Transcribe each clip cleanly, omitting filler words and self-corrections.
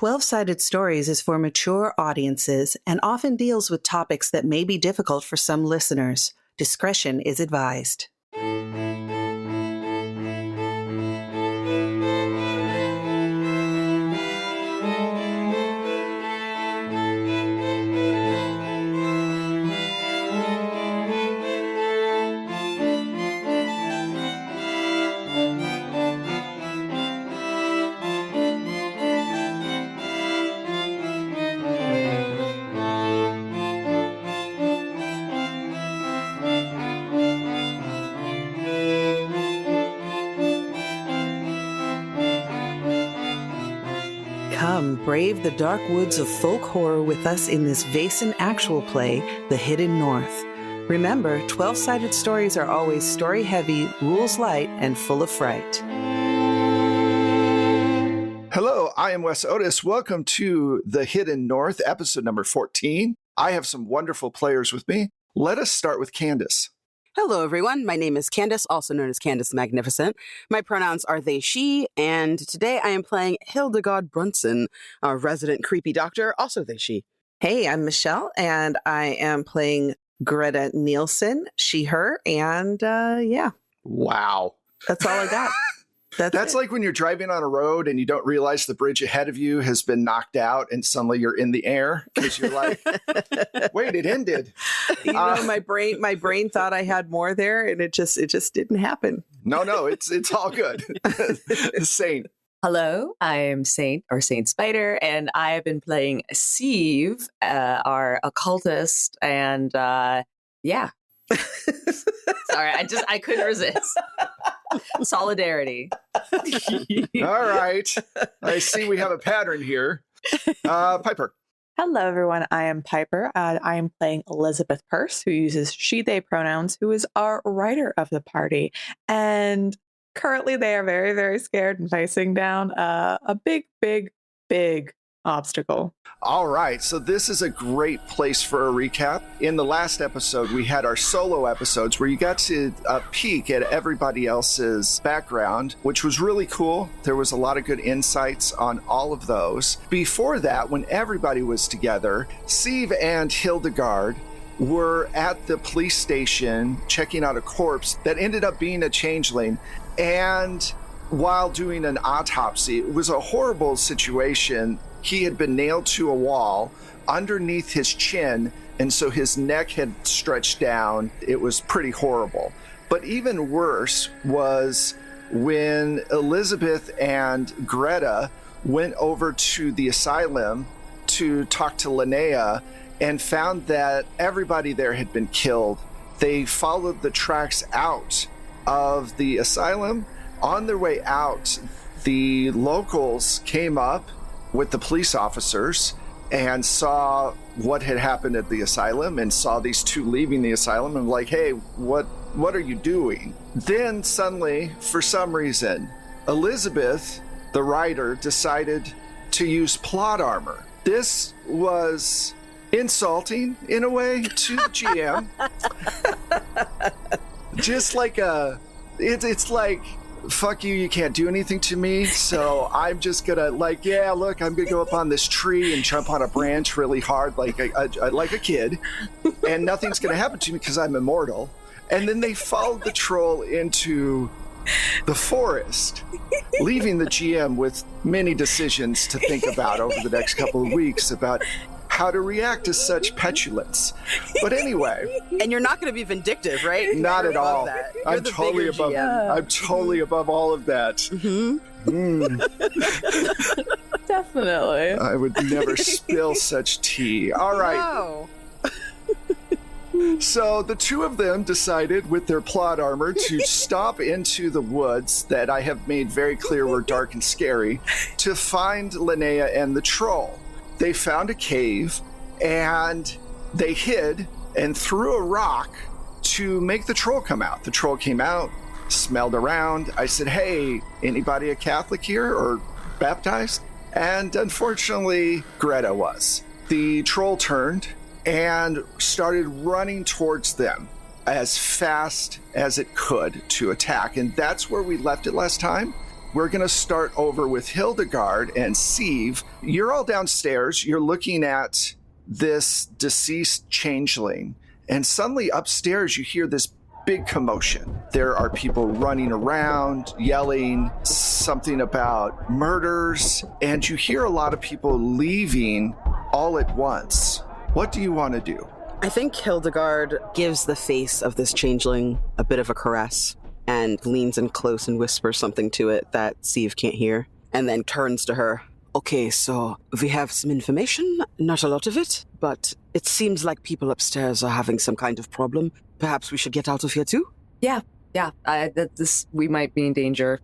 12-Sided Stories is for mature audiences and often deals with topics that may be difficult for some listeners. Discretion is advised. Come brave the dark woods of folk horror with us in this Vason actual play, The Hidden North. Remember, 12-Sided Stories are always story-heavy, rules-light, and full of fright. Hello, I am Wes Otis. Welcome to The Hidden North, episode number 14. I have some wonderful players with me. Let us start with Candace. Hello, everyone. My name is Candace, also known as Candace the Magnificent. My pronouns are they, she, and today I am playing Hildegard Brunson, a resident creepy doctor, also they, she. Hey, I'm Michelle, and I am playing Greta Nielsen, she, her, and yeah. Wow. That's all I got. That's like when you're driving on a road and you don't realize the bridge ahead of you has been knocked out and suddenly you're in the air because you're like, wait, it ended. You know, my brain thought I had more there and it just didn't happen. No, it's all good. Saint. Hello, I am Saint Spider, and I have been playing Sieve, our occultist, and yeah. Sorry, I couldn't resist. Solidarity. All right. I see we have a pattern here. Piper. Hello, everyone. I am Piper. I am playing Elizabeth Purse, who uses she, they pronouns, who is our writer of the party. And currently they are very, very scared and facing down a big obstacle. All right, so this is a great place for a recap. In the last episode, we had our solo episodes where you got to peek at everybody else's background, which was really cool. There was a lot of good insights on all of those. Before that, when everybody was together, Sieve and Hildegard were at the police station checking out a corpse that ended up being a changeling. And while doing an autopsy, it was a horrible situation. He had been nailed to a wall underneath his chin, and so his neck had stretched down. It was pretty horrible. But even worse was when Elizabeth and Greta went over to the asylum to talk to Linnea and found that everybody there had been killed. They followed the tracks out of the asylum. On their way out, the locals came up with the police officers and saw what had happened at the asylum and saw these two leaving the asylum and like, hey, what are you doing? Then suddenly, for some reason, Elizabeth, the writer, decided to use plot armor. This was insulting in a way to the GM. Just like it's like, fuck you can't do anything to me, so I'm just gonna I'm gonna go up on this tree and jump on a branch really hard like a kid, and nothing's gonna happen to me because I'm immortal. And then they followed the troll into the forest, leaving the GM with many decisions to think about over the next couple of weeks about how to react to such petulance. But anyway. And you're not going to be vindictive, right? Not you're at all. That. I'm totally above I'm totally above all of that. Mm-hmm. Definitely. I would never spill such tea. All right. No. So the two of them decided with their plot armor to stop into the woods that I have made very clear were dark and scary to find Linnea and the troll. They found a cave and they hid and threw a rock to make the troll come out. The troll came out, smelled around. I said, hey, anybody a Catholic here or baptized? And unfortunately, Greta was. The troll turned and started running towards them as fast as it could to attack. And that's where we left it last time. we're going to start over with Hildegard and Sieve. You're all downstairs. You're looking at this deceased changeling. And suddenly upstairs, you hear this big commotion. There are people running around, yelling something about murders. And you hear a lot of people leaving all at once. What do you want to do? I think Hildegard gives the face of this changeling a bit of a caress and leans in close and whispers something to it that Sieve can't hear, and then turns to her. Okay, so we have some information, not a lot of it, but it seems like people upstairs are having some kind of problem. Perhaps we should get out of here too? Yeah. We might be in danger.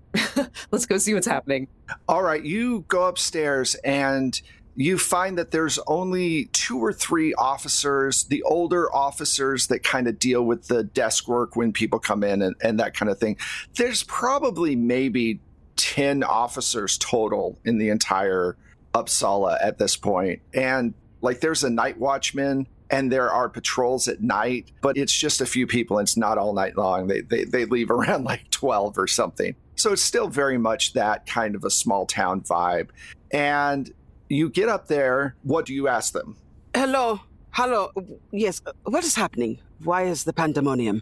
Let's go see what's happening. All right, you go upstairs and you find that there's only 2 or 3 officers, the older officers that kind of deal with the desk work when people come in and that kind of thing. There's probably maybe 10 officers total in the entire Uppsala at this point. And like there's a night watchman and there are patrols at night, but it's just a few people. And it's not all night long. They leave around like 12 or something. So it's still very much that kind of a small town vibe. And you get up there. What do you ask them? Hello. Yes, what is happening? Why is the pandemonium?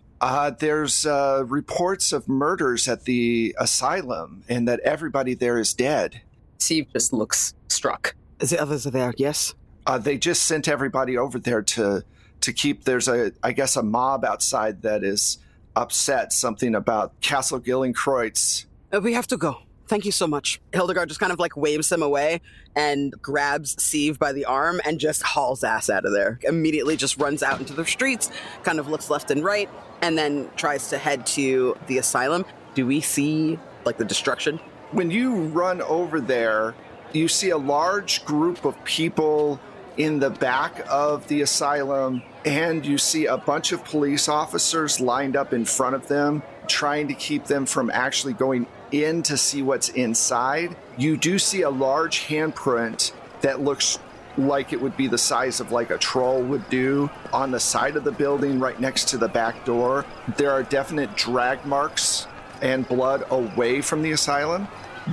There's reports of murders at the asylum and that everybody there is dead. Steve just looks struck. The others are there, yes? They just sent everybody over there to keep, there's a mob outside that is upset, something about Castle Gillenkreutz. We have to go. Thank you so much. Hildegard just kind of like waves him away and grabs Sieve by the arm and just hauls ass out of there. Immediately just runs out into the streets, kind of looks left and right, and then tries to head to the asylum. Do we see like the destruction? When you run over there, you see a large group of people in the back of the asylum, and you see a bunch of police officers lined up in front of them, trying to keep them from actually going in to see what's inside. You do see a large handprint that looks like it would be the size of like a troll would do on the side of the building right next to the back door. There are definite drag marks and blood away from the asylum.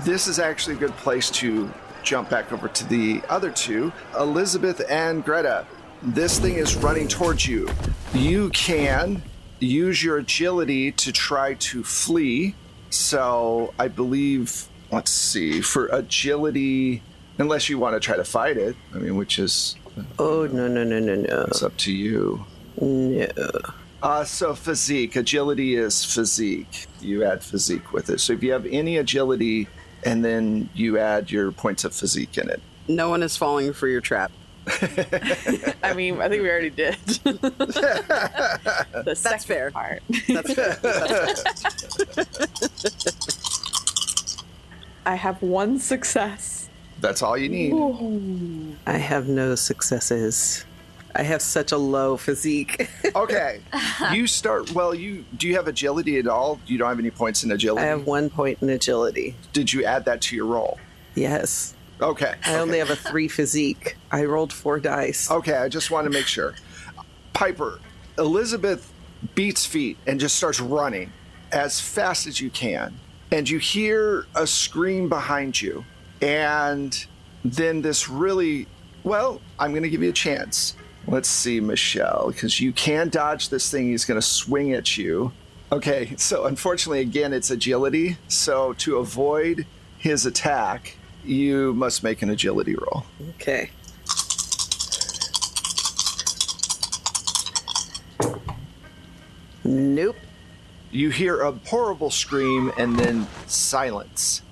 This is actually a good place to jump back over to the other 2, Elizabeth and Greta. This thing is running towards you. You can use your agility to try to flee. So I believe, let's see, for agility, unless you want to try to fight it, I mean, which is... Oh, no. It's up to you. No. So physique. Agility is physique. You add physique with it. So if you have any agility, and then you add your points of physique in it. No one is falling for your trap. I mean, I think we already did. That's fair. Part. That's fair. I have 1 success. That's all you need. Ooh. I have no successes. I have such a low physique. Okay. You start, do you have agility at all? You don't have any points in agility? I have 1 point in agility. Did you add that to your roll? Yes. Okay. I only have a 3 physique. I rolled 4 dice. Okay, I just want to make sure. Piper, Elizabeth beats feet and just starts running as fast as you can. And you hear a scream behind you. And then this really, I'm going to give you a chance. Let's see, Michelle, because you can dodge this thing. He's going to swing at you. Okay, so unfortunately, again, it's agility. So to avoid his attack, you must make an agility roll. Okay. Nope. You hear a horrible scream and then silence.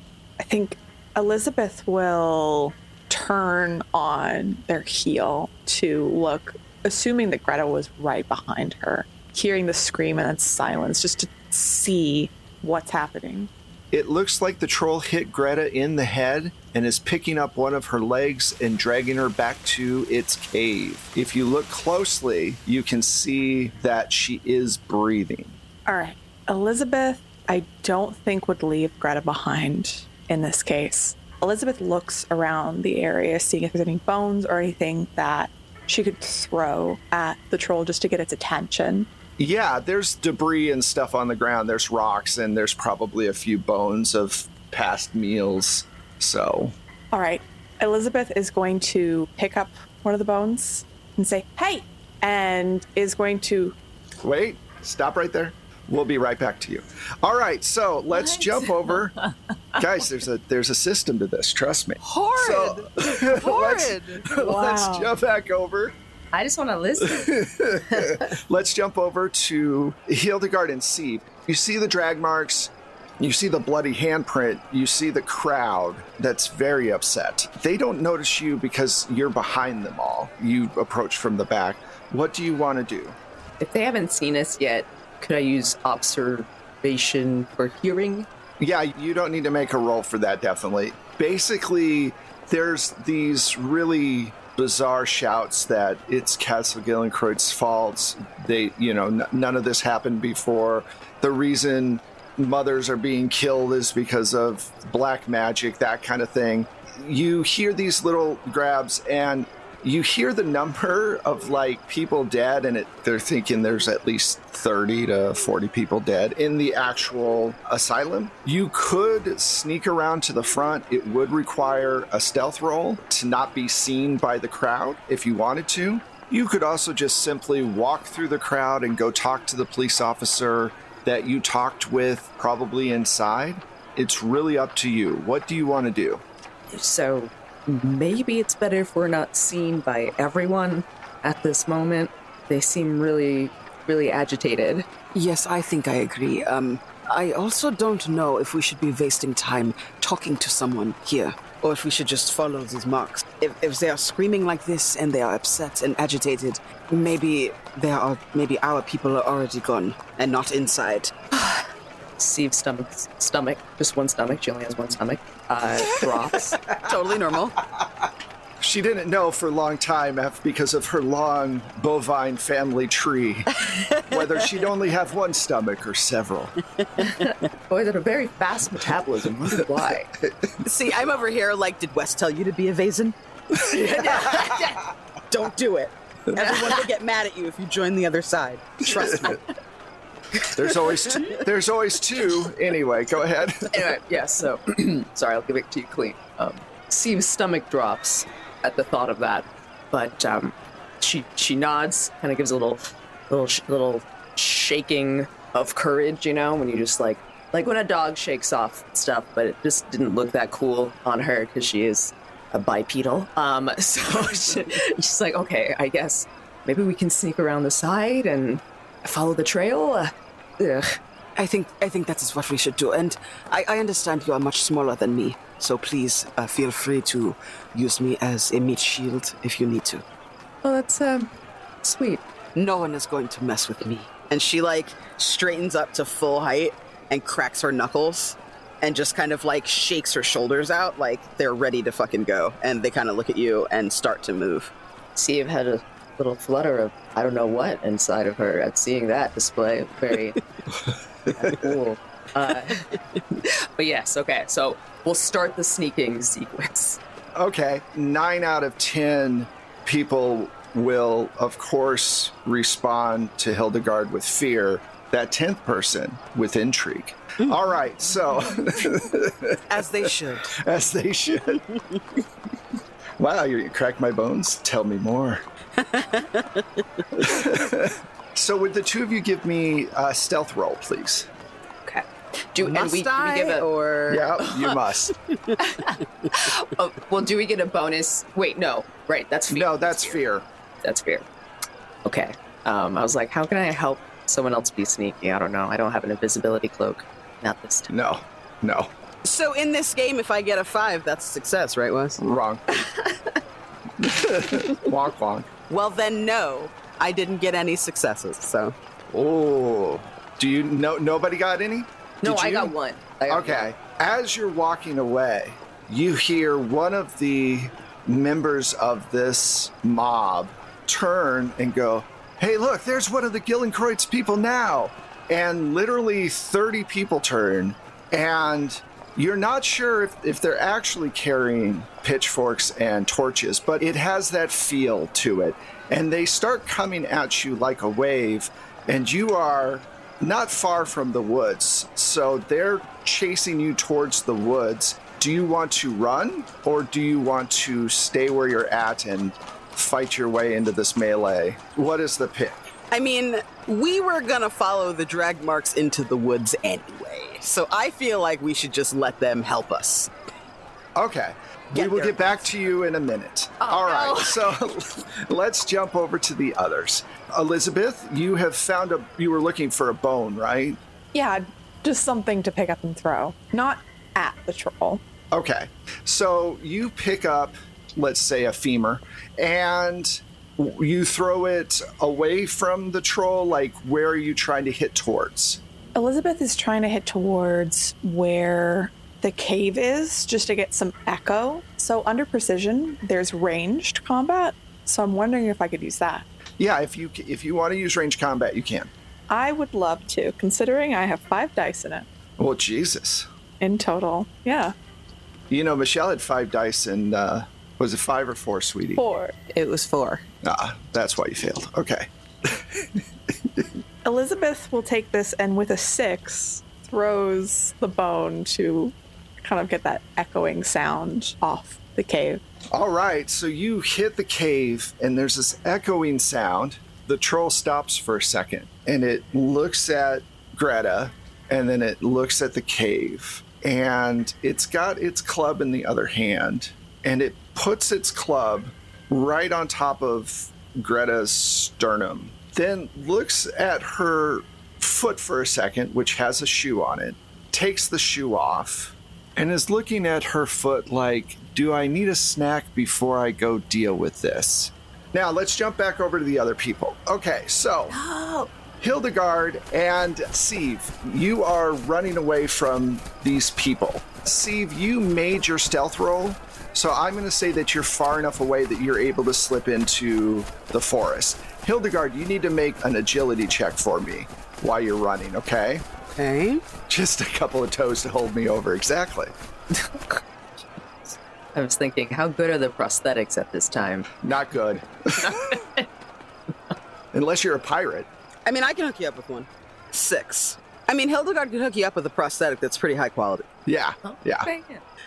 I think Elizabeth will turn on their heel to look, assuming that Greta was right behind her, hearing the scream and then silence, just to see what's happening. It looks like the troll hit Greta in the head and is picking up one of her legs and dragging her back to its cave. If you look closely, you can see that she is breathing. All right. Elizabeth, I don't think would leave Greta behind in this case. Elizabeth looks around the area, seeing if there's any bones or anything that she could throw at the troll just to get its attention. Yeah, there's debris and stuff on the ground. There's rocks, and there's probably a few bones of past meals. So, All right. Elizabeth is going to pick up one of the bones and say, "Hey," and is going to... wait, stop right there. We'll be right back to you. All right, so let's jump over. Guys, there's a system to this, trust me. Horrid! Horrid! Let's jump back over. I just want to listen. Let's jump over to Hildegard and Sieve. You see the drag marks. You see the bloody handprint. You see the crowd that's very upset. They don't notice you because you're behind them all. You approach from the back. What do you want to do? If they haven't seen us yet, could I use observation for hearing? Yeah, you don't need to make a roll for that, definitely. Basically, there's these really bizarre shouts that it's Castle Gillencroyd's fault. They, none of this happened before. The reason mothers are being killed is because of black magic, that kind of thing. You hear these little grabs and you hear the number of people dead, and they're thinking there's at least 30 to 40 people dead in the actual asylum. You could sneak around to the front. It would require a stealth roll to not be seen by the crowd if you wanted to. You could also just simply walk through the crowd and go talk to the police officer that you talked with probably inside. It's really up to you. What do you want to do? So maybe it's better if we're not seen by everyone at this moment. They seem really, really agitated. Yes, I think I agree. I also don't know if we should be wasting time talking to someone here, or if we should just follow these marks. If they are screaming like this and they are upset and agitated, maybe our people are already gone and not inside. Sieve's stomach, just one stomach. She only has one stomach. Drops. Totally normal. She didn't know for a long time because of her long bovine family tree whether she'd only have one stomach or several. Boys had a very fast metabolism. I wonder why. See, I'm over here did Wes tell you to be a Vazen? Don't do it. Everyone will get mad at you if you join the other side. Trust me. There's always two. Anyway, go ahead. Anyway, yeah, so, sorry, I'll give it to you clean. Sieve's stomach drops at the thought of that, but she nods, kind of gives a little shaking of courage, when you just like when a dog shakes off stuff, but it just didn't look that cool on her because she is a bipedal. So she's like, okay, I guess maybe we can sneak around the side and follow the trail. I think that is what we should do. And I understand you are much smaller than me, so please feel free to use me as a meat shield if you need to. Oh, that's sweet. No one is going to mess with me. And she straightens up to full height and cracks her knuckles and just kind of shakes her shoulders out like they're ready to fucking go. And they kind of look at you and start to move. Sieve had a little flutter of I don't know what inside of her at seeing that display. Very cool. But yes, okay, so we'll start the sneaking sequence. Okay, 9 out of 10 people will, of course, respond to Hildegard with fear. That 10th person with intrigue. All right, so... As they should. As they should. Wow, you cracked my bones? Tell me more. So would the two of you give me a stealth roll, please? Okay. Do we give it, or... Yeah, you must. Well, do we get a bonus? Wait, no. Right, that's fear. No, that's fear. That's fear. Okay. I was like, how can I help someone else be sneaky? I don't know. I don't have an invisibility cloak. Not this time. No. So in this game, if I get a 5, that's a success, right, Wes? Wrong. Wonk, wonk. Well, then no. I didn't get any successes, so... Oh. Do you know? Nobody got any? No, I got one. Okay. As you're walking away, you hear one of the members of this mob turn and go, "Hey, look, there's one of the Gillencroyd's people now." And literally 30 people turn, and you're not sure if they're actually carrying pitchforks and torches, but it has that feel to it. And they start coming at you like a wave, and you are not far from the woods. So they're chasing you towards the woods. Do you want to run, or do you want to stay where you're at and fight your way into this melee? What is the pick? I mean, we were gonna follow the drag marks into the woods anyway, so I feel like we should just let them help us. Okay. We will get back to you in a minute. All right, so let's jump over to the others. Elizabeth, you have found you were looking for a bone, right? Yeah, just something to pick up and throw. Not at the troll. Okay, so you pick up, let's say, a femur, and you throw it away from the troll. Like, where are you trying to hit towards? Elizabeth is trying to hit towards where the cave is, just to get some echo. So under precision, there's ranged combat. So I'm wondering if I could use that. Yeah, if you want to use ranged combat, you can. I would love to, considering I have 5 dice in it. Well, Jesus. In total, yeah. You know, Michelle had 5 dice in, was it 5 or 4, sweetie? 4. It was 4. Ah, that's why you failed. Okay. Elizabeth will take this and with a 6, throws the bone to kind of get that echoing sound off the cave. All right, so you hit the cave, and there's this echoing sound. The troll stops for a second, and it looks at Greta, and then it looks at the cave. And it's got its club in the other hand, and it puts its club right on top of Greta's sternum. Then looks at her foot for a second, which has a shoe on it, takes the shoe off, and is looking at her foot like, do I need a snack before I go deal with this? Now, let's jump back over to the other people. Okay, so Hildegard and Sieve, you are running away from these people. Sieve, you made your stealth roll, so I'm going to say that you're far enough away that you're able to slip into the forest. Hildegard, you need to make an agility check for me while you're running, okay? Okay. Just a couple of toes to hold me over, exactly. I was thinking, how good are the prosthetics at this time? Not good. Unless you're a pirate. I mean, I can hook you up with one. 6. I mean, Hildegard could hook you up with a prosthetic that's pretty high quality. Yeah, yeah. Okay.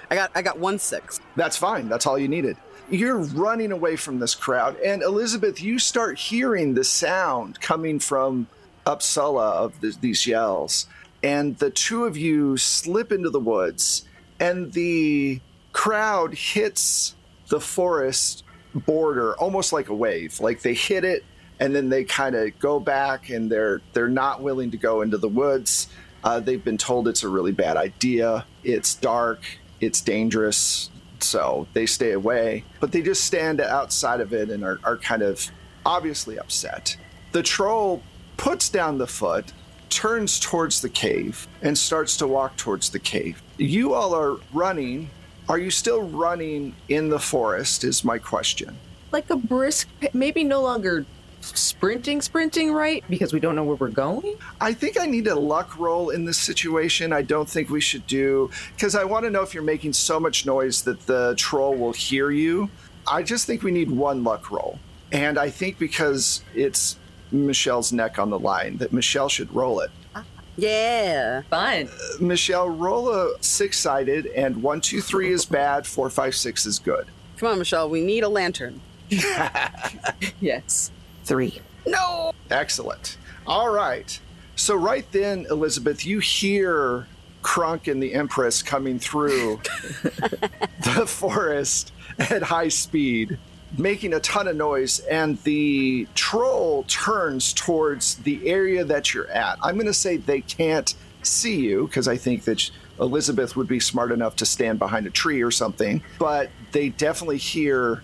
I got 1 6. That's fine. That's all you needed. You're running away from this crowd, and Elizabeth, you start hearing the sound coming from Uppsala of these yells, and the two of you slip into the woods, and the crowd hits the forest border almost like a wave. Like they hit it, and then they kind of go back, and they're not willing to go into the woods. They've been told it's a really bad idea. It's dark. It's dangerous. So they stay away. But they just stand outside of it and are kind of obviously upset. The troll puts down the foot, turns towards the cave, and starts to walk towards the cave. You all are running. Are you still running in the forest is my question. Like a brisk, maybe no longer sprinting, right? Because we don't know where we're going? I think I need a luck roll in this situation. I don't think we should do, because I want to know if you're making so much noise that the troll will hear you. I just think we need 1 luck roll. And I think because it's Michelle's neck on the line, that Michelle should roll it. Yeah. Fine. Michelle, roll a 6-sided, and 1, 2, 3 is bad, 4, 5, 6 is good. Come on, Michelle. We need a lantern. Yes. 3. No. Excellent. All right. So right then, Elizabeth, you hear Krunk and the Empress coming through the forest at high speed, making a ton of noise, and the troll turns towards the area that you're at. I'm going to say they can't see you, because I think that Elizabeth would be smart enough to stand behind a tree or something, but they definitely hear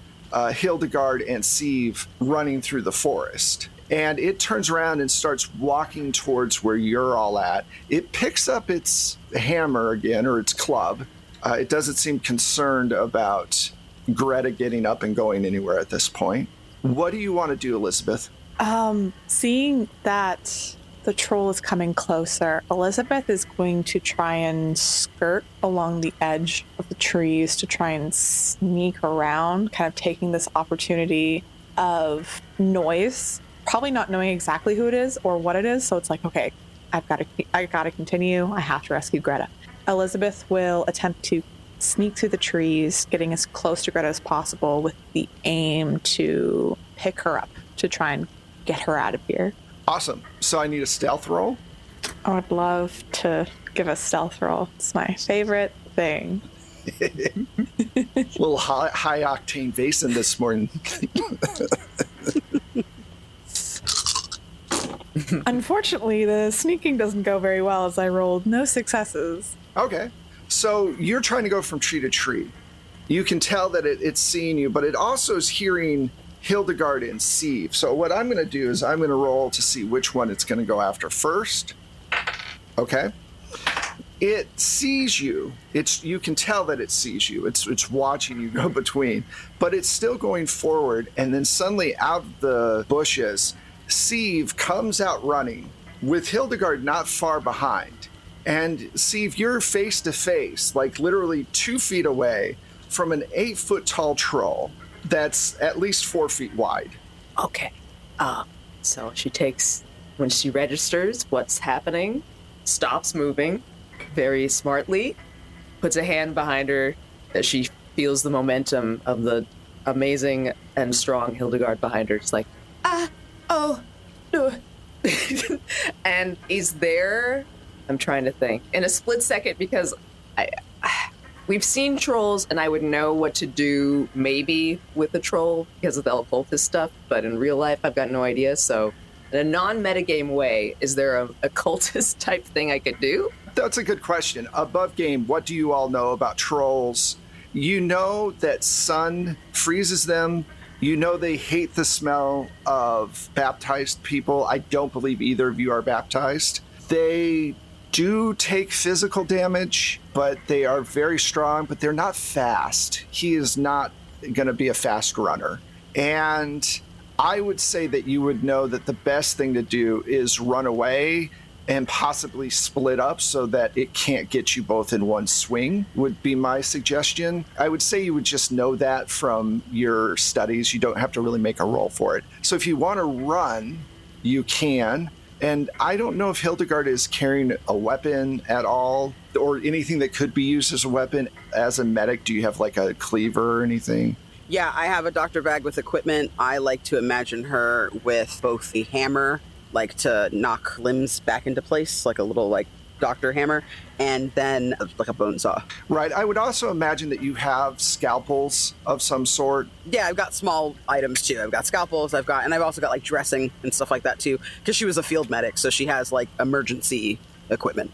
Hildegard and Sieve running through the forest. And it turns around and starts walking towards where you're all at. It picks up its hammer again, or its club. It doesn't seem concerned about Greta getting up and going anywhere at this point. What do you want to do, Elizabeth? Seeing that the troll is coming closer, Elizabeth is going to try and skirt along the edge of the trees to try and sneak around, kind of taking this opportunity of noise, probably not knowing exactly who it is or what it is. So it's like, okay, I gotta continue. I have to rescue Greta. Elizabeth will attempt to sneak through the trees, getting as close to Greta as possible with the aim to pick her up to try and get her out of here. Awesome. So I need a stealth roll. I would love to give a stealth roll. It's my favorite thing. Little high octane Vason this morning. Unfortunately, the sneaking doesn't go very well as I rolled no successes. Okay. So you're trying to go from tree to tree. You can tell that it's seeing you, but it also is hearing Hildegard and Sieve. So what I'm going to do is I'm going to roll to see which one it's going to go after first. Okay. It sees you. You can tell that it sees you. It's watching you go between, but it's still going forward. And then suddenly out of the bushes, Sieve comes out running with Hildegard not far behind. And Sieve, you're face to face, like literally 2 feet away from an 8-foot tall troll that's at least 4 feet wide. Okay. So she takes, when she registers what's happening, stops moving very smartly, puts a hand behind her as she feels the momentum of the amazing and strong Hildegard behind her. It's like, oh, no. And he's there. I'm trying to think. In a split second, because we've seen trolls, and I would know what to do maybe with a troll because of the occultist stuff, but in real life, I've got no idea. So in a non-metagame way, is there a occultist type thing I could do? That's a good question. Above game, what do you all know about trolls? You know that sun freezes them. You know they hate the smell of baptized people. I don't believe either of you are baptized. They do take physical damage, but they are very strong, but they're not fast. He is not going to be a fast runner. And I would say that you would know that the best thing to do is run away and possibly split up so that it can't get you both in one swing, would be my suggestion. I would say you would just know that from your studies. You don't have to really make a roll for it. So if you want to run, you can. And I don't know if Hildegard is carrying a weapon at all or anything that could be used as a weapon. As a medic, do you have like a cleaver or anything? Yeah, I have a doctor bag with equipment. I like to imagine her with both the hammer, like to knock limbs back into place, like a little like doctor hammer, and then like a bone saw. Right. I would also imagine that you have scalpels of some sort. Yeah, I've got small items too. I've got scalpels, and I've also got like dressing and stuff like that too, because she was a field medic, so she has like emergency equipment.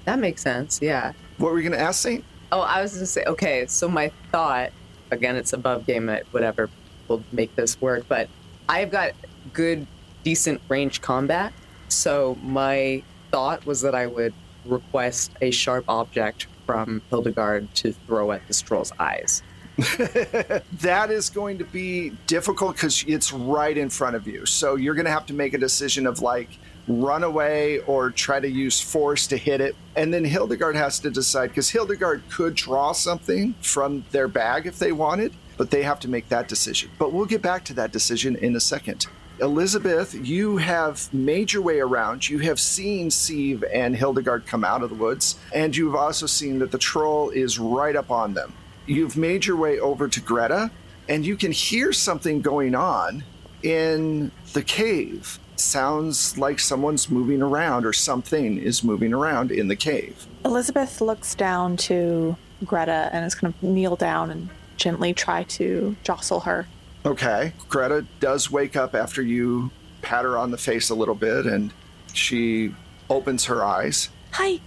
That makes sense, yeah. What were you going to ask, Saint? Oh, I was going to say, okay, so my thought, again, it's above game, whatever will make this work, but I've got good, decent range combat, so my thought was that I would request a sharp object from Hildegard to throw at this troll's eyes. That is going to be difficult because it's right in front of you. So you're going to have to make a decision of like run away or try to use force to hit it. And then Hildegard has to decide, because Hildegard could draw something from their bag if they wanted, but they have to make that decision. But we'll get back to that decision in a second. Elizabeth, you have made your way around. You have seen Sieve and Hildegard come out of the woods, and you've also seen that the troll is right up on them. You've made your way over to Greta, and you can hear something going on in the cave. Sounds like someone's moving around, or something is moving around in the cave. Elizabeth looks down to Greta and is going to kneel down and gently try to jostle her. Okay. Greta does wake up after you pat her on the face a little bit, and she opens her eyes. Hi.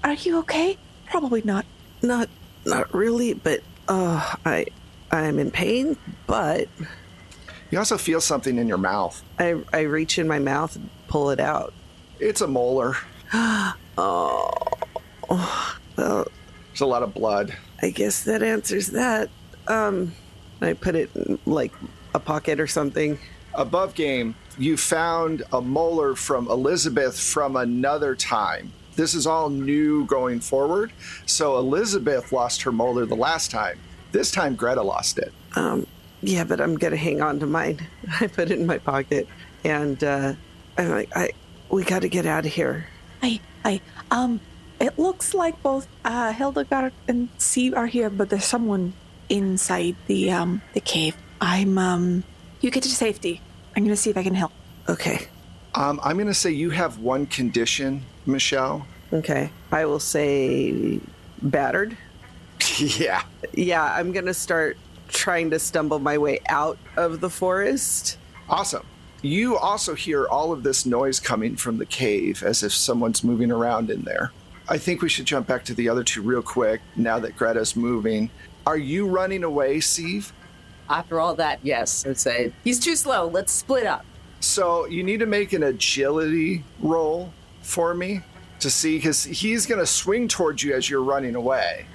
Are you okay? Probably not. Not really, but I'm in pain, but You also feel something in your mouth. I reach in my mouth and pull it out. It's a molar. Oh, well, There's a lot of blood. I guess that answers that. I put it in, like, a pocket or something. Above game, you found a molar from Elizabeth from another time. This is all new going forward. So Elizabeth lost her molar the last time. This time Greta lost it. Yeah, but I'm gonna hang on to mine. I put it in my pocket, and I'm like, We got to get out of here. It looks like both Hildegard and Sieve are here, but there's someone inside the cave. You get to safety. I'm gonna see if I can help. Okay. I'm going to say you have one condition, Michelle. Okay. I will say battered. Yeah. Yeah, I'm going to start trying to stumble my way out of the forest. Awesome. You also hear all of this noise coming from the cave as if someone's moving around in there. I think we should jump back to the other two real quick now that Greta's moving. Are you running away, Sieve? After all that, yes. I'd say he's too slow. Let's split up. So you need to make an agility roll for me to see, because he's going to swing towards you as you're running away.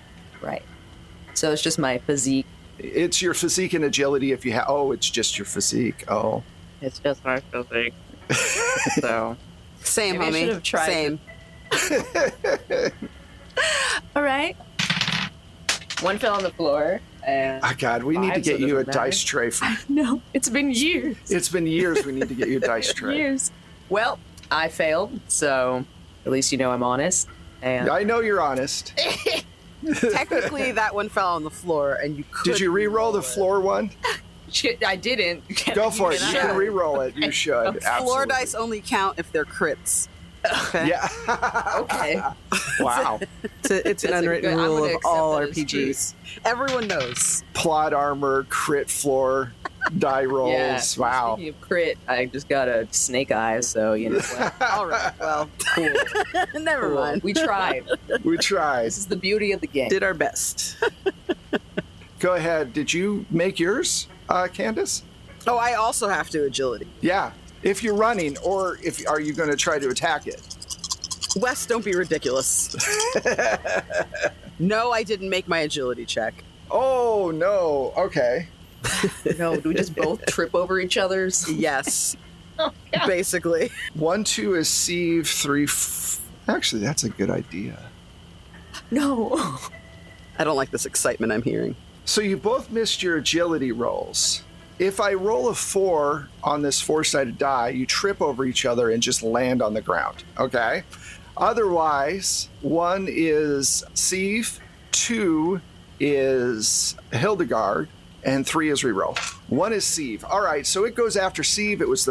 Right. So it's just my physique. It's your physique and agility if you have... Oh, it's just your physique. Oh. It's just my physique. So... Same, Maybe I should homie. have tried Same. All right. One fell on the floor. And Oh, God, we need to get you a dice tray. No, it's been years. It's been years we need to get you a dice tray. Years. Well, I failed, so at least you know I'm honest. And I know you're honest. Technically, that one fell on the floor, and you could. Did you re-roll the floor one? shit, I didn't. Go for it. You can re-roll it. You should. Absolutely. Floor dice only count if they're crits. Okay. Yeah. Okay. Wow. It's an unwritten rule of all RPGs. Everyone knows. Plot armor, crit floor, die rolls. Yeah. Wow. Speaking of crit, I just got a snake eye, so you know what? All right. Well, Cool. never Cool. mind. We tried. We tried. This is the beauty of the game. Did our best. Go ahead. Did you make yours, Candace? Oh, I also have to agility. Yeah. If you're running, or are you going to try to attack it? Wes, don't be ridiculous. No, I didn't make my agility check. Oh, no. Okay. No, do we just both trip over each other's? Yes. Oh, yeah. Basically. 1, 2 is Sieve, 3... Actually, that's a good idea. No. I don't like this excitement I'm hearing. So you both missed your agility rolls. If I roll a 4 on this 4-sided die, you trip over each other and just land on the ground, okay? Otherwise, 1 is Sieve, 2 is Hildegard, and 3 is reroll. 1 is Sieve. All right, so it goes after Sieve. It was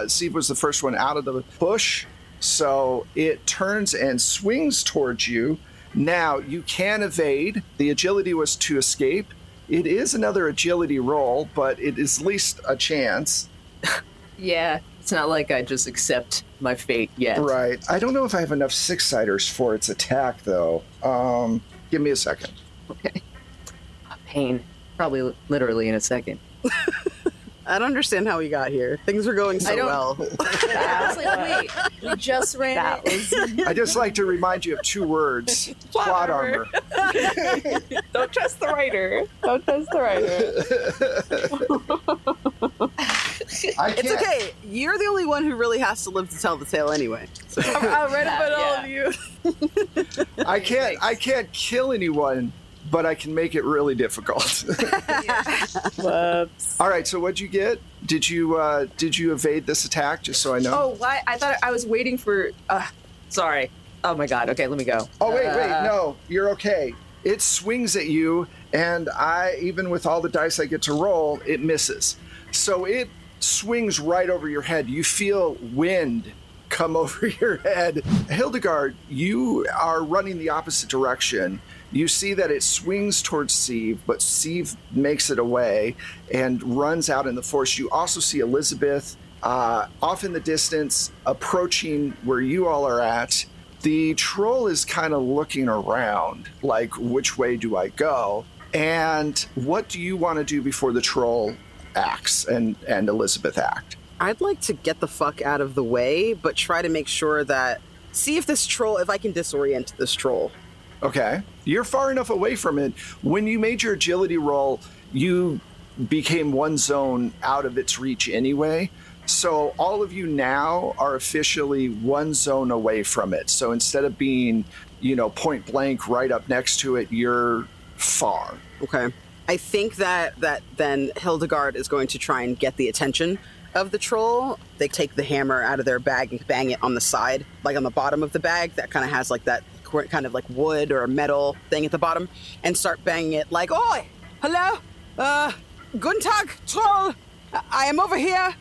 Sieve was the first one out of the bush, so it turns and swings towards you. Now, you can evade. The agility was to escape. It is another agility roll, but it is at least a chance. Yeah, it's not like I just accept my fate yet. Right. I don't know if I have enough 6-siders for its attack, though. Give me a second. Okay. Pain. Probably literally in a second. I don't understand how we got here. Things were going so well. I was like, wait, we just ran it. I just like to remind you of 2 words. Plot armor. Don't trust the writer. Don't trust the writer. It's okay. You're the only one who really has to live to tell the tale anyway. So. I'll write about all of you. I can't kill anyone, but I can make it really difficult. Whoops. All right, so what'd you get? Did you evade this attack, just so I know? Oh, why? I thought I was waiting for... sorry. Oh my god. Okay, let me go. Oh, wait, no, you're okay. It swings at you, and even with all the dice I get to roll, it misses. So it swings right over your head. You feel wind come over your head. Hildegard, you are running the opposite direction. You see that it swings towards Sieve, but Sieve makes it away and runs out in the forest. You also see Elizabeth off in the distance, approaching where you all are at. The troll is kind of looking around, like, which way do I go? And what do you want to do before the troll acts and Elizabeth act? I'd like to get the fuck out of the way, but try to make sure that... See if I can disorient this troll. Okay. You're far enough away from it. When you made your agility roll, you became one zone out of its reach anyway. So all of you now are officially one zone away from it. So instead of being, point blank right up next to it, you're far. Okay. I think that then Hildegard is going to try and get the attention of the troll, they take the hammer out of their bag and bang it on the side, like on the bottom of the bag that kind of has like that kind of like wood or metal thing at the bottom, and start banging it like, "Oi! Hello? Guten Tag, troll! I am over here!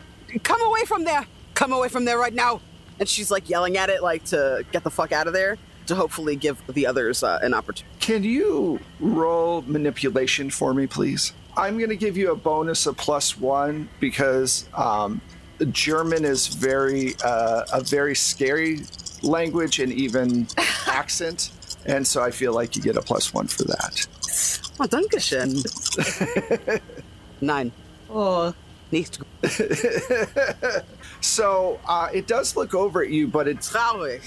Come away from there! Come away from there right now!" And she's like yelling at it like to get the fuck out of there, to hopefully give the others an opportunity. Can you roll manipulation for me, please? I'm going to give you a bonus of +1 because German is a very scary language and even accent. And so I feel like you get a +1 for that. Oh, danke schön. 9. Oh, nicht. So it does look over at you, but Traurig.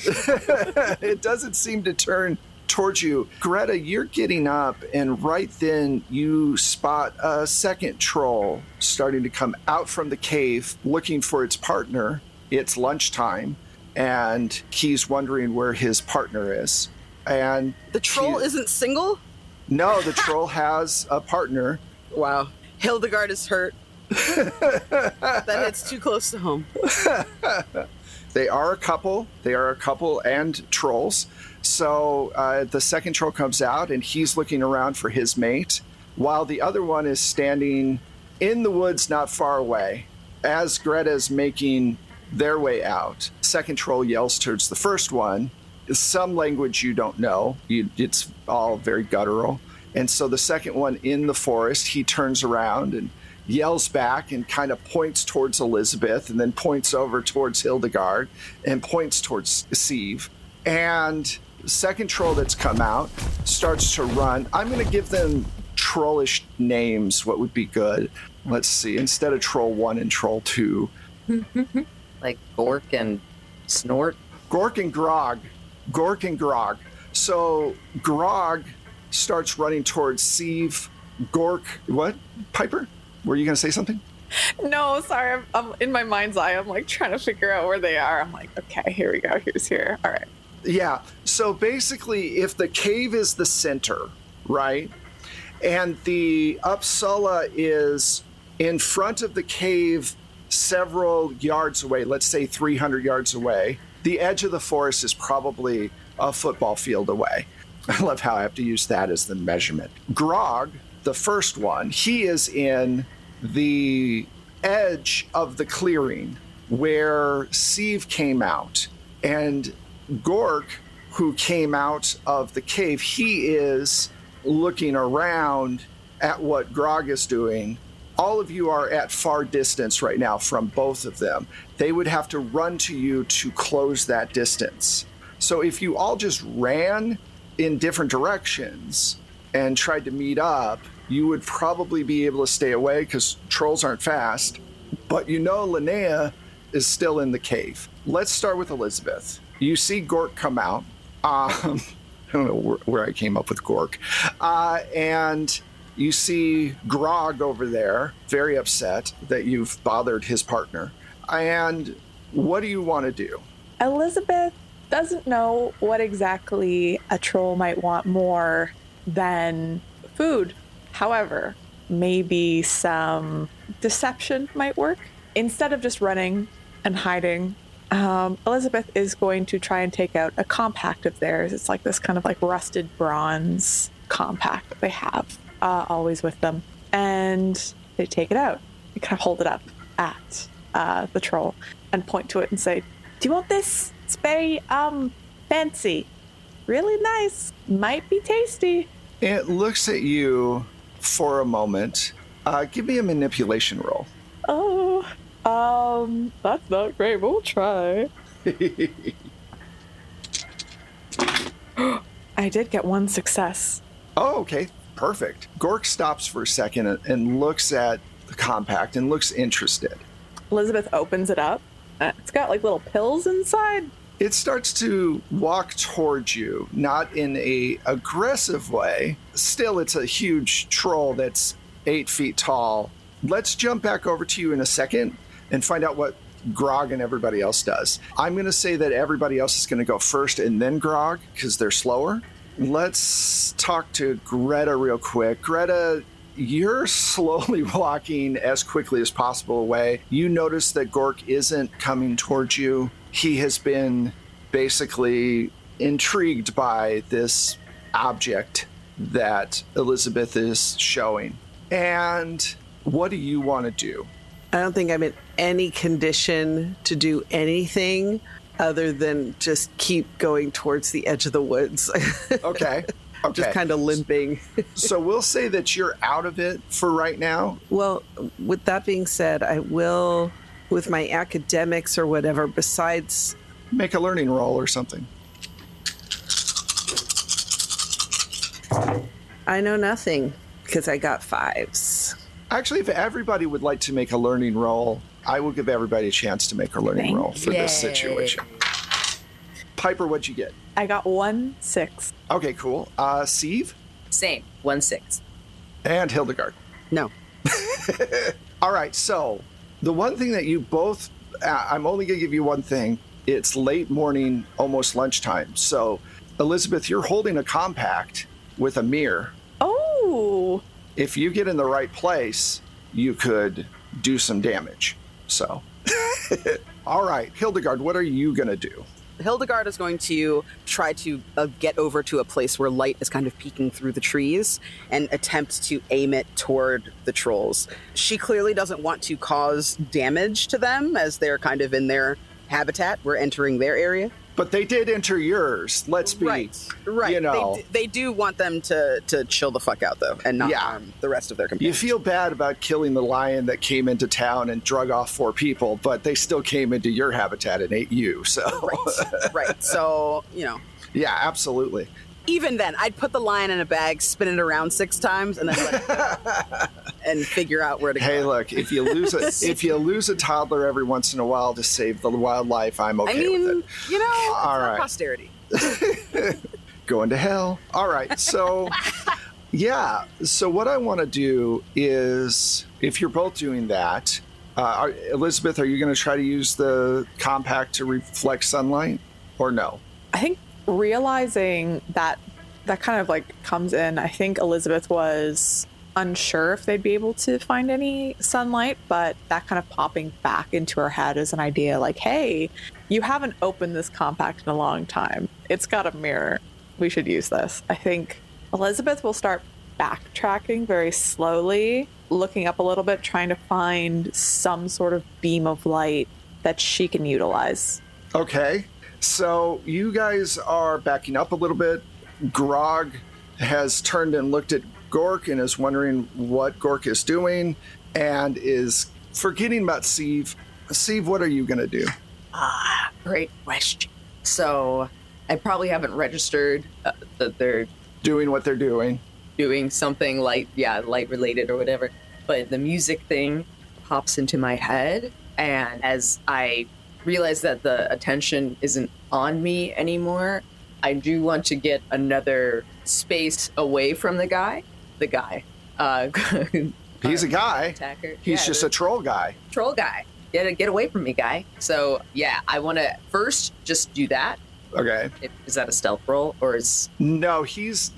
it doesn't seem to turn towards you. Greta, you're getting up, and right then you spot a second troll starting to come out from the cave looking for its partner. It's lunchtime, and he's wondering where his partner is. And The troll isn't single? No, the troll has a partner. Wow. Hildegard is hurt. That hits too close to home. They are a couple. They are a couple and trolls. So the second troll comes out, and he's looking around for his mate, while the other one is standing in the woods not far away. As Greta is making their way out, second troll yells towards the first one, some language you don't know. It's all very guttural. And so the second one in the forest, he turns around and yells back and kind of points towards Elizabeth, and then points over towards Hildegard and points towards Sieve. And the second troll that's come out starts to run. I'm going to give them trollish names. What would be good? Let's see. Instead of Troll 1 and Troll 2. Like Gork and Snort. Gork and Grog. Gork and Grog. So Grog starts running towards Sieve. Gork, what? Piper? Were you going to say something? No, sorry. I'm in my mind's eye. I'm like trying to figure out where they are. I'm like, okay, here we go. Here's here. All right. Yeah. So basically, if the cave is the center, right, and the Uppsala is in front of the cave several yards away, let's say 300 yards away, the edge of the forest is probably a football field away. I love how I have to use that as the measurement. Grog, the first one, he is in the edge of the clearing where Sieve came out. And Gork, who came out of the cave, he is looking around at what Grog is doing. All of you are at far distance right now from both of them. They would have to run to you to close that distance. So if you all just ran in different directions and tried to meet up, you would probably be able to stay away because trolls aren't fast. But you know Linnea is still in the cave. Let's start with Elizabeth. You see Gork come out. I don't know where I came up with Gork. And you see Grog over there, very upset that you've bothered his partner. And what do you want to do? Elizabeth doesn't know what exactly a troll might want more than food. However, maybe some deception might work. Instead of just running and hiding, Elizabeth is going to try and take out a compact of theirs. It's like this kind of like rusted bronze compact that they have always with them. And they take it out. They kind of hold it up at the troll and point to it and say, "Do you want this? It's very fancy. Really nice. Might be tasty." It looks at you for a moment. Give me a manipulation roll. Oh, that's not great, but we'll try. I did get one success. Oh, okay. Perfect. Gork stops for a second and looks at the compact and looks interested. Elizabeth opens it up. It's got like little pills inside. It starts to walk towards you, not in a aggressive way. Still, it's a huge troll that's 8 feet tall. Let's jump back over to you in a second and find out what Grog and everybody else does. I'm going to say that everybody else is going to go first and then Grog because they're slower. Let's talk to Greta real quick. Greta, you're slowly walking as quickly as possible away. You notice that Gork isn't coming towards you. He has been basically intrigued by this object that Elizabeth is showing. And what do you want to do? I don't think I'm in any condition to do anything other than just keep going towards the edge of the woods. Okay. Just kind of limping. So we'll say that you're out of it for right now. Well, with that being said, I will, with my academics or whatever, besides... Make a learning roll or something. I know nothing because I got 5s. Actually, if everybody would like to make a learning roll, I will give everybody a chance to make a learning roll for this situation. Piper, what'd you get? I got 1 6. Okay, cool. Steve? Same. 1-6. And Hildegard. No. All right, so the one thing that you both... I'm only going to give you one thing. It's late morning, almost lunchtime. So, Elizabeth, you're holding a compact with a mirror. Oh! If you get in the right place, you could do some damage. So, all right, Hildegard, what are you going to do? Hildegard is going to try to get over to a place where light is kind of peeking through the trees and attempt to aim it toward the trolls. She clearly doesn't want to cause damage to them as they're kind of in their habitat. We're entering their area. But they did enter yours. Let's be, right. You know. They do want them to chill the fuck out, though, and not harm the rest of their You companions. feel bad about killing the lion that came into town and drug off 4 people, but they still came into your habitat and ate you, so... Right. So, Yeah, absolutely. Even then, I'd put the lion in a bag, spin it around 6 times, and then let it go, and figure out where to go. Hey, look, if you lose a toddler every once in a while to save the wildlife, I'm okay with it. All right. Posterity. Going to hell. All right, so yeah. So what I want to do is, if you're both doing that, Elizabeth, are you going to try to use the compact to reflect sunlight, or no? I think realizing that kind of like comes in, I think Elizabeth was unsure if they'd be able to find any sunlight, but that kind of popping back into her head as an idea like, hey, you haven't opened this compact in a long time. It's got a mirror. We should use this. I think Elizabeth will start backtracking very slowly, looking up a little bit, trying to find some sort of beam of light that she can utilize. Okay. So you guys are backing up a little bit. Grog has turned and looked at Gork and is wondering what Gork is doing and is forgetting about Steve. Steve, what are you going to do? Great question. So I probably haven't registered that they're Doing what they're doing. doing something light related or whatever. But the music thing pops into my head. And as I realize that the attention isn't on me anymore, I do want to get another space away from the guy. He's a guy. Attacker. He's just a troll guy. troll guy. Get away from me, guy. So yeah, I want to first just do that. Okay. Is that a stealth roll, or No, he's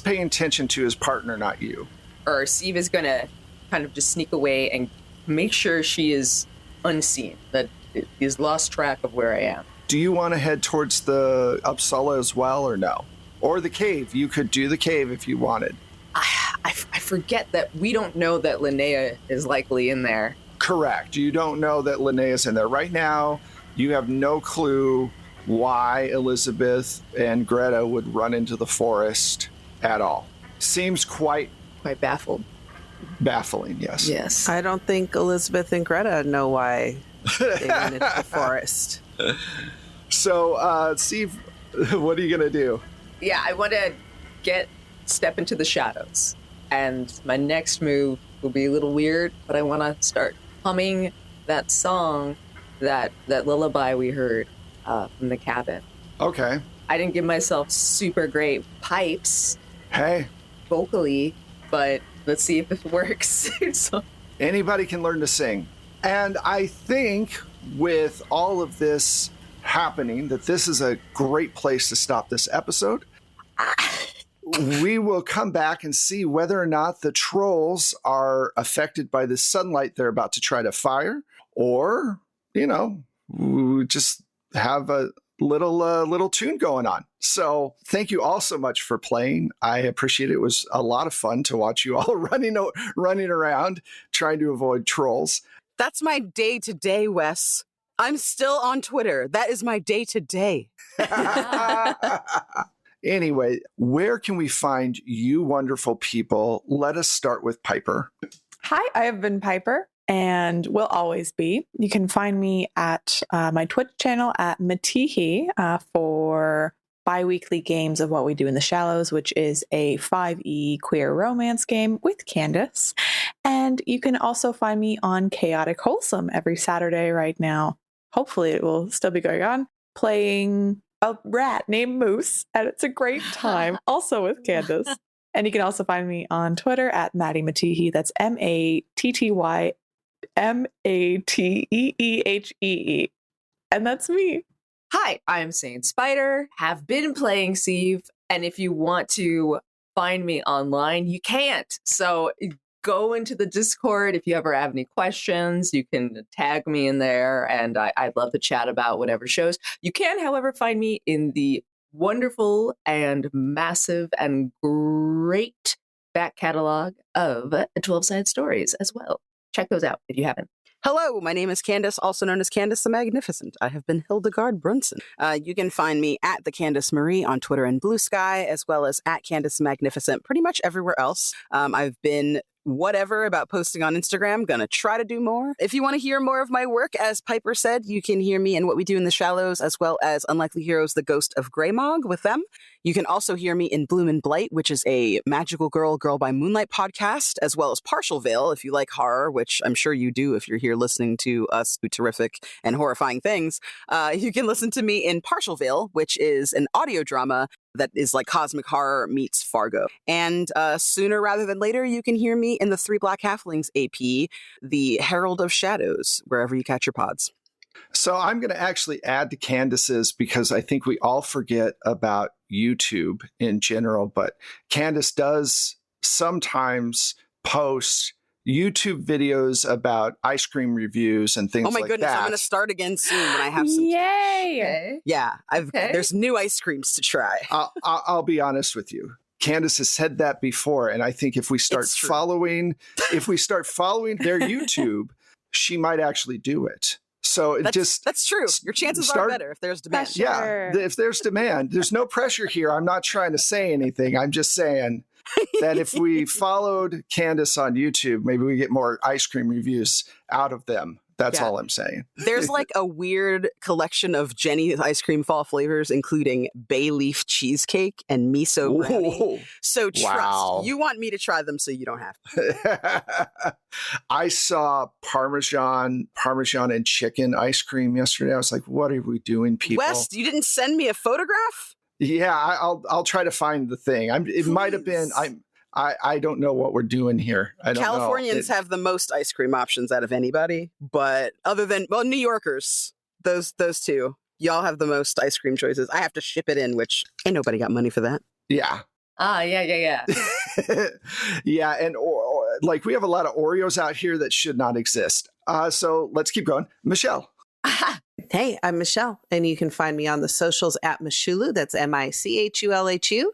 paying attention to his partner, not you. or Steve is gonna kind of just sneak away and make sure she is unseen, that he's lost track of where I am. Do you want to head towards the Uppsala as well, or no? Or the cave? You could do the cave if you wanted. I forget that we don't know that Linnea is likely in there. Correct. You don't know that Linnea's in there. Right now, you have no clue why Elizabeth and Greta would run into the forest at all. Seems quite Quite baffled. baffling, yes. Yes. I don't think Elizabeth and Greta know why they went into the forest. So, Steve, what are you going to do? Yeah, I want to step into the shadows. And my next move will be a little weird, but I want to start humming that song, that lullaby we heard from the cabin. Okay. I didn't give myself super great pipes Hey, vocally, but let's see if it works. So, anybody can learn to sing. And I think with all of this happening, that this is a great place to stop this episode. we will come back and see whether or not the trolls are affected by the sunlight they're about to try to fire, or, we just have a little tune going on. So thank you all so much for playing. I appreciate it. It was a lot of fun to watch you all running around trying to avoid trolls. That's my day-to-day, Wes. I'm still on Twitter. That is my day-to-day. Anyway, where can we find you wonderful people? Let us start with Piper. Hi, I have been Piper and will always be. You can find me at my Twitch channel at Matihi for bi-weekly games of What We Do in the Shallows, which is a 5e queer romance game with Candace. And you can also find me on Chaotic Wholesome every Saturday right now. Hopefully it will still be going on, playing a rat named Moose, and it's a great time, also with Candace. And you can also find me on Twitter at Maddie Matihi. That's MattyMateehee. And that's me. Hi, I'm Saint Spider, have been playing Sieve, and if you want to find me online, you can't. So go into the Discord. If you ever have any questions, you can tag me in there, and I'd love to chat about whatever shows. You can, however, find me in the wonderful and massive and great back catalog of 12-Sided Stories as well. Check those out if you haven't. Hello, my name is Candace, also known as Candace the Magnificent. I have been Hildegard Brunson. You can find me at the Candace Marie on Twitter and Blue Sky, as well as at Candace the Magnificent, pretty much everywhere else. I've been whatever about posting on Instagram. Gonna try to do more. If you want to hear more of my work, as Piper said, you can hear me in What We Do in the Shallows, as well as Unlikely Heroes, The Ghost of Greymog with them. You can also hear me in Bloom and Blight, which is a magical girl by moonlight podcast, as well as Partial Veil, if you like horror, which I'm sure you do if you're here listening to us do terrific and horrifying things. You can listen to me in Partial Veil, which is an audio drama that is like cosmic horror meets Fargo. And sooner rather than later, you can hear me in the Three Black Halflings AP, The Herald of Shadows, wherever you catch your pods. So I'm going to actually add to Candace's, because I think we all forget about YouTube in general, but Candace does sometimes post YouTube videos about ice cream reviews and things like that. Oh my goodness, I'm going to start again soon when I have some. Yay! Okay. Yeah, there's new ice creams to try. I'll be honest with you. Candace has said that before, and I think if we start following their YouTube, she might actually do it. So that's true. Your chances are better if there's demand. Yeah, if there's demand. There's no pressure here. I'm not trying to say anything. I'm just saying that if we followed Candace on YouTube, maybe we get more ice cream reviews out of them. That's all I'm saying. There's like a weird collection of Jenny's ice cream fall flavors, including bay leaf cheesecake and miso brownie. So trust, you want me to try them so you don't have to. I saw Parmesan and chicken ice cream yesterday. I was like, what are we doing, people? Wes, you didn't send me a photograph? Yeah, I'll try to find the thing. It might have been. I don't know what we're doing here. I don't Californians have the most ice cream options out of anybody, but other than New Yorkers, those two, y'all have the most ice cream choices. I have to ship it in, which ain't nobody got money for that. Yeah. Yeah. Yeah, and like we have a lot of Oreos out here that should not exist. So let's keep going. Michelle. Hey, I'm Michelle, and you can find me on the socials at Michulu. That's Michulhu.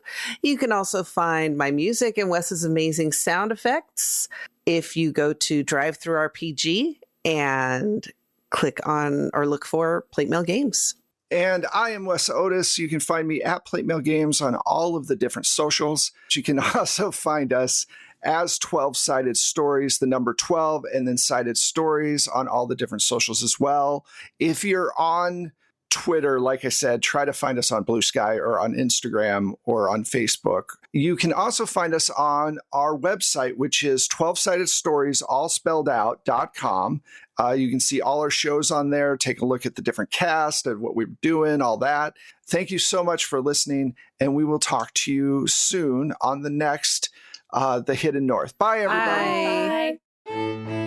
You can also find my music and Wes's amazing sound effects if you go to DriveThruRPG and click on or look for Plate Mail Games. And I am Wes Otis. You can find me at Plate Mail Games on all of the different socials. You can also find us as 12-Sided Stories, the number 12, and then Sided Stories on all the different socials as well. If you're on Twitter, like I said, try to find us on Blue Sky or on Instagram or on Facebook. You can also find us on our website, which is 12sidedstories, all spelled out.com. You can see all our shows on there, take a look at the different cast and what we're doing, all that. Thank you so much for listening, and we will talk to you soon on the next The Hidden North. Bye, everybody. Bye.